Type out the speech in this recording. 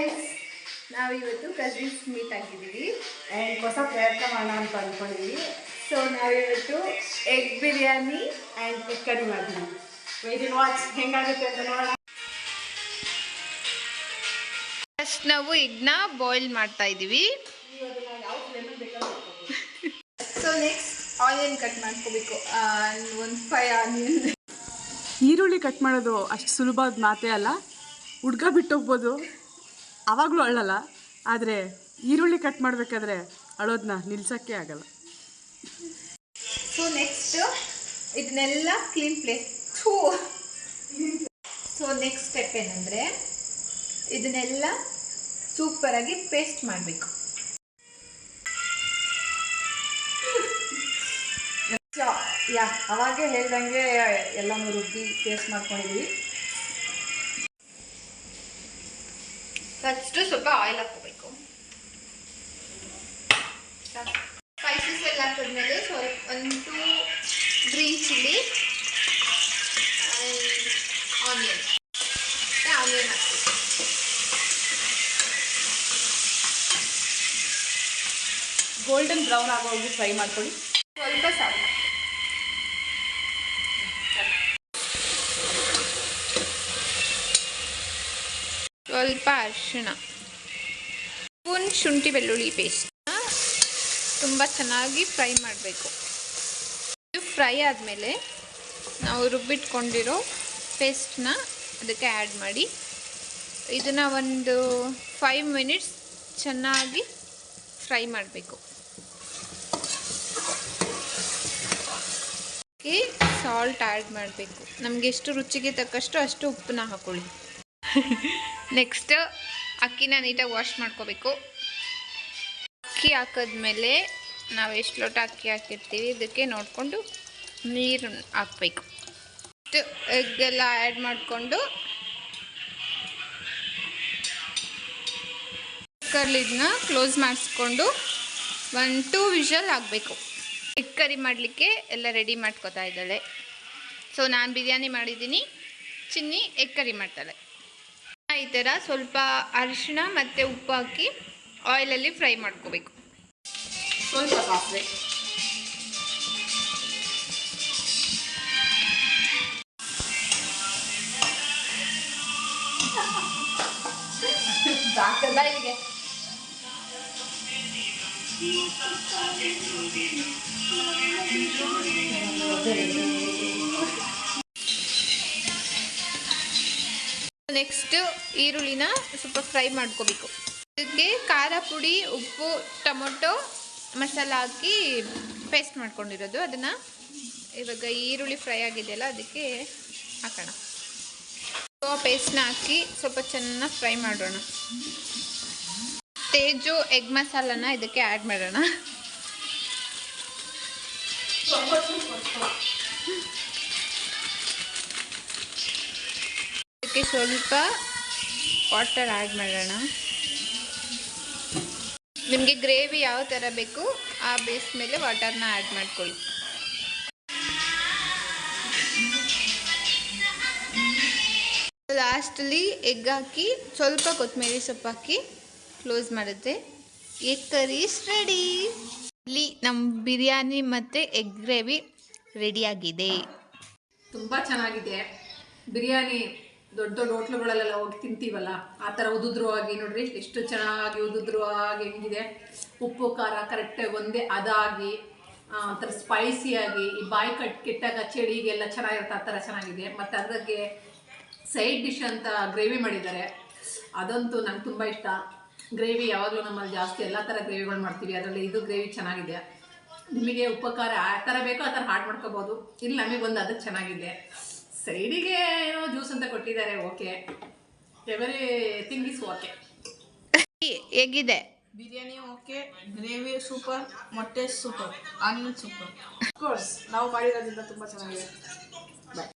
Guys, ನಾವಿವತ್ತು cousins meet ಆಗಿದ್ದೀವಿ and ಹೊಸ ಪ್ರಯತ್ನ ಮಾಡೋಣ ಅಂತ ಅಂದ್ಕೊಂಡಿದ್ದೀವಿ. ಸೊ ನಾವಿವತ್ತು egg biryani and egg curry ಮಾಡ್ತೀವಿ. ವೆಯ್ಟ್ ಅಂಡ್ ವಾಚ್ ಹೆಂಗಾಗುತ್ತೆ ಅಂತ ನೋಡೋಣ. ಫಸ್ಟ್ ನಾವು ಎಗ್ನ ಬಾಯ್ಲ್ ಮಾಡ್ತಾ ಇದ್ದೀವಿ. ಸೊ ನೆಕ್ಸ್ಟ್ ಆನಿಯನ್ ಕಟ್ ಮಾಡ್ಕೋಬೇಕು. ಒಂದು 5 ಆನಿಯನ್. ಈರುಳ್ಳಿ ಕಟ್ ಮಾಡೋದು ಅಷ್ಟು ಸುಲಭವಾದ ಮಾತೇ ಅಲ್ಲ. ಹುಡ್ಗ ಬಿಟ್ಟೋಗ್ಬೋದು, ಆವಾಗಲೂ ಅಳಲ್ಲ. ಆದರೆ ಈರುಳ್ಳಿ ಕಟ್ ಮಾಡಬೇಕಾದ್ರೆ ಅಳೋದನ್ನ ನಿಲ್ಸೋಕ್ಕೆ ಆಗಲ್ಲ. ಸೊ ನೆಕ್ಸ್ಟ್ ಇದನ್ನೆಲ್ಲ clean place. So next step ಏನಂದರೆ ಇದನ್ನೆಲ್ಲ ಸೂಪರಾಗಿ ಪೇಸ್ಟ್ ಮಾಡಬೇಕು. ಅವಾಗೇ ಹೇಳ್ದಂಗೆ ಎಲ್ಲನೂ ರುಬ್ಬಿ ಪೇಸ್ಟ್ ಮಾಡ್ಕೊಂಡಿದ್ದೀವಿ. ಫಸ್ಟು ಸ್ವಲ್ಪ ಆಯಿಲ್ ಹಾಕ್ಕೋಬೇಕು. ಸ್ಪೈಸಸ್ ಎಲ್ಲ ಹಾಕಿದ್ಮೇಲೆ ಸ್ವಲ್ಪ 1-2 ಗ್ರೀನ್ ಚಿಲ್ಲಿ ಆನಿಯನ್ ಹಾಕಬೇಕು. ಗೋಲ್ಡನ್ ಬ್ರೌನ್ ಆಗೋವರೆಗೂ ಫ್ರೈ ಮಾಡ್ಕೊಳ್ಳಿ. ಸ್ವಲ್ಪ ಸಾಕು. ಸ್ವಲ್ಪ ಅರಿಶಿಣ, ಸ್ಪೂನ್ ಶುಂಠಿ ಬೆಳ್ಳುಳ್ಳಿ ಪೇಸ್ಟ್ ತುಂಬ ಚೆನ್ನಾಗಿ ಫ್ರೈ ಮಾಡಬೇಕು. ಇದು ಫ್ರೈ ಆದಮೇಲೆ ನಾವು ರುಬ್ಬಿಟ್ಕೊಂಡಿರೋ ಪೇಸ್ಟನ್ನ ಅದಕ್ಕೆ ಆ್ಯಡ್ ಮಾಡಿ ಇದನ್ನು ಒಂದು 5 ಮಿನಿಟ್ಸ್ ಚೆನ್ನಾಗಿ ಫ್ರೈ ಮಾಡಬೇಕು. ಸಾಲ್ಟ್ ಆ್ಯಡ್ ಮಾಡಬೇಕು. ನಮಗೆ ಎಷ್ಟು ರುಚಿಗೆ ತಕ್ಕಷ್ಟು ಅಷ್ಟು ಉಪ್ಪನ್ನ ಹಾಕೊಳ್ಳಿ. ನೆಕ್ಸ್ಟ್ ಅಕ್ಕಿನ ನೀಟಾಗಿ ವಾಶ್ ಮಾಡ್ಕೋಬೇಕು. ಅಕ್ಕಿ ಹಾಕಿದ್ಮೇಲೆ ನಾವು ಎಷ್ಟು ಲೋಟ ಅಕ್ಕಿ ಹಾಕಿರ್ತೀವಿ ಇದಕ್ಕೆ ನೋಡಿಕೊಂಡು ನೀರು ಹಾಕಬೇಕು. ಎಗ್ಗೆಲ್ಲ ಆ್ಯಡ್ ಮಾಡಿಕೊಂಡು ಕುಕ್ಕರ್ ಲಿಡ್ನ ಕ್ಲೋಸ್ ಮಾಡಿಸ್ಕೊಂಡು 1-2 ವಿಷಲ್ ಆಗಬೇಕು. ಎಗ್ ಕರಿ ಮಾಡಲಿಕ್ಕೆ ಎಲ್ಲ ರೆಡಿ ಮಾಡ್ಕೋತಾ ಇದ್ದಾಳೆ. ಸೊ ನಾನು ಬಿರಿಯಾನಿ ಮಾಡಿದ್ದೀನಿ, ಚಿನ್ನಿ ಎಗ್ ಕರಿ ಮಾಡ್ತಾಳೆ. ಈ ಥರ ಸ್ವಲ್ಪ ಅರಿಶಿಣ ಮತ್ತು ಉಪ್ಪು ಹಾಕಿ ಆಯಿಲಲ್ಲಿ ಫ್ರೈ ಮಾಡ್ಕೋಬೇಕು. ಸ್ವಲ್ಪ ಸಾಸಿವೆ, ಇಲ್ಲಿಗೆ ನೆಕ್ಸ್ಟ್ ಈರುಳ್ಳಿನ ಸ್ವಲ್ಪ ಫ್ರೈ ಮಾಡ್ಕೋಬೇಕು. ಇದಕ್ಕೆ ಖಾರ ಪುಡಿ, ಉಪ್ಪು, ಟೊಮೊಟೊ ಮಸಾಲ ಹಾಕಿ ಪೇಸ್ಟ್ ಮಾಡ್ಕೊಂಡಿರೋದು ಅದನ್ನು ಇವಾಗ ಈರುಳ್ಳಿ ಫ್ರೈ ಆಗಿದೆಯಲ್ಲ ಅದಕ್ಕೆ ಹಾಕೋಣ. ಪೇಸ್ಟ್ನ ಹಾಕಿ ಸ್ವಲ್ಪ ಚೆನ್ನಾಗಿ ಫ್ರೈ ಮಾಡೋಣ. ತೇಜು ಎಗ್ ಮಸಾಲನ ಇದಕ್ಕೆ ಆ್ಯಡ್ ಮಾಡೋಣ. ಇದಕ್ಕೆ ಸ್ವಲ್ಪ ವಾಟರ್ ಆ್ಯಡ್ ಮಾಡೋಣ. ನಿಮಗೆ ಗ್ರೇವಿ ಯಾವ ಥರ ಬೇಕು ಆ ಬೇಸ್ ಮೇಲೆ ವಾಟರ್ನ ಆ್ಯಡ್ ಮಾಡ್ಕೊಳ್ಳಿ. ಲಾಸ್ಟಲ್ಲಿ ಎಗ್ ಹಾಕಿ ಸ್ವಲ್ಪ ಕೊತ್ತಂಬರಿ ಸೊಪ್ಪು ಹಾಕಿ ಕ್ಲೋಸ್ ಮಾಡುತ್ತೆ. Egg curry ready. ಇಲ್ಲಿ ನಮ್ಮ ಬಿರಿಯಾನಿ ಮತ್ತು ಎಗ್ ಗ್ರೇವಿ ರೆಡಿಯಾಗಿದೆ. ತುಂಬ ಚೆನ್ನಾಗಿದೆ. ಬಿರಿಯಾನಿ ದೊಡ್ಡ ದೊಡ್ಡ ಹೋಟ್ಲುಗಳಲ್ಲೆಲ್ಲ ಹೋಗಿ ತಿಂತೀವಲ್ಲ, ಆ ಥರ ಉದುದ್ರವಾಗಿ ನೋಡ್ರಿ ಎಷ್ಟು ಚೆನ್ನಾಗಿ ಉದುದ್ರವಾಗಿ ಹೆಂಗಿದೆ. ಉಪ್ಪು ಖಾರ ಕರೆಕ್ಟಾಗಿ ಒಂದೇ ಅದಾಗಿ ಒಂಥರ ಸ್ಪೈಸಿಯಾಗಿ ಈ ಬಾಯಿ ಕೆಟ್ಟಾಗ ಚಳಿಗೆಲ್ಲ ಚೆನ್ನಾಗಿರುತ್ತೆ, ಆ ಥರ ಚೆನ್ನಾಗಿದೆ. ಮತ್ತು ಅದಕ್ಕೆ ಸೈಡ್ ಡಿಶ್ ಅಂತ ಗ್ರೇವಿ ಮಾಡಿದ್ದಾರೆ, ಅದಂತೂ ನಂಗೆ ತುಂಬ ಇಷ್ಟ. ಗ್ರೇವಿ ಯಾವಾಗಲೂ ನಮ್ಮಲ್ಲಿ ಜಾಸ್ತಿ ಎಲ್ಲ ಥರ ಗ್ರೇವಿಗಳು ಮಾಡ್ತೀವಿ, ಅದರಲ್ಲಿ ಇದು ಗ್ರೇವಿ ಚೆನ್ನಾಗಿದೆ. ನಿಮಗೆ ಉಪ್ಪು ಖಾರ ಆ ಥರ ಬೇಕೋ ಆ ಥರ ಹಾಡ್ ಮಾಡ್ಕೋಬೋದು. ಇಲ್ಲಿ ನಮಗೊಂದು ಅದಕ್ಕೆ ಚೆನ್ನಾಗಿದೆ. ಸೈಡಿಗೆ ಏನೋ ಜ್ಯೂಸ್ ಅಂತ ಕೊಟ್ಟಿದ್ದಾರೆ. Okay, everything is okay. ಹೇಗಿದೆ ಬಿರಿಯಾನಿ? ಓಕೆ. ಗ್ರೇವಿ ಸೂಪರ್, ಮೊಟ್ಟೆ ಸೂಪರ್, ಆನಿಯನ್ ಸೂಪರ್. ಕೋರ್ಸ್ ನಾವು ಮಾಡಿರೋದ್ರಿಂದ ತುಂಬ ಚೆನ್ನಾಗಿದೆ.